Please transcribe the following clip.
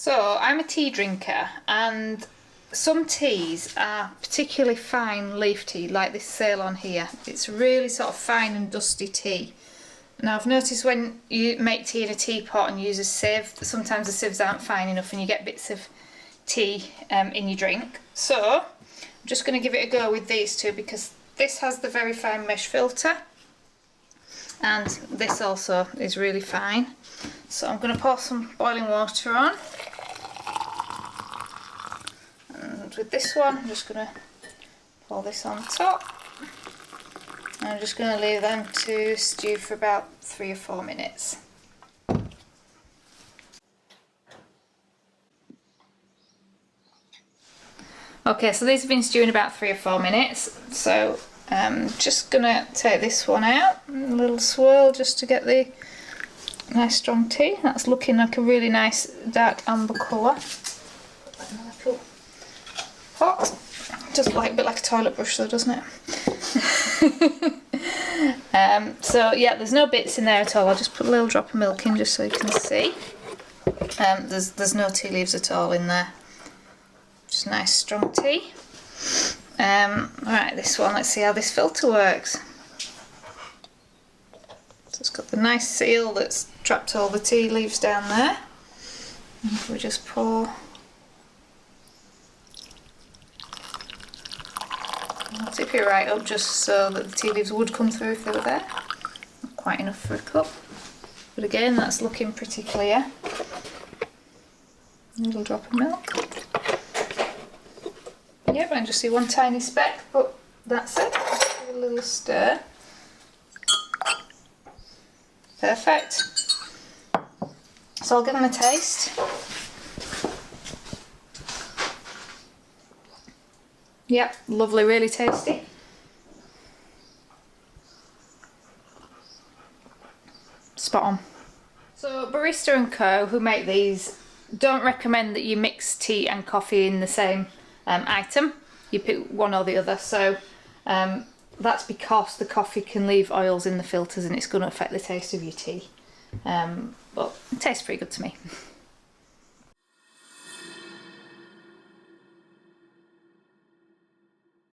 So I'm a tea drinker, and some teas are particularly fine leaf tea, like this Ceylon here. It's really sort of fine and dusty tea. Now I've noticed when you make tea in a teapot and use a sieve, sometimes the sieves aren't fine enough and you get bits of tea in your drink. So I'm just going to give it a go with these two, because this has the very fine mesh filter and this also is really fine. So I'm going to pour some boiling water on. And with this one, I'm just going to pour this on top. And I'm just going to leave them to stew for about 3 or 4 minutes. Okay, so these have been stewing about 3 or 4 minutes. So I'm just going to take this one out, a little swirl just to get the nice strong tea. That's looking like a really nice dark amber colour. Pot. Just like a bit like a toilet brush though, doesn't it? So yeah, there's no bits in there at all. I'll just put a little drop of milk in just so you can see. There's no tea leaves at all in there. Just nice strong tea. Right, this one, let's see how this filter works. So it's got the nice seal that's trapped all the tea leaves down there. And if we just pour, I'll tip it right up just so that the tea leaves would come through if they were there. Not quite enough for a cup, but again that's looking pretty clear. A little drop of milk. Yep, I can just see one tiny speck, but that's it. Just give it a little stir. Perfect. So I'll give them a taste. Yep, lovely, really tasty. Spot on. So Barista Co, who make these, don't recommend that you mix tea and coffee in the same item. You pick one or the other. So that's because the coffee can leave oils in the filters and it's going to affect the taste of your tea. But it tastes pretty good to me.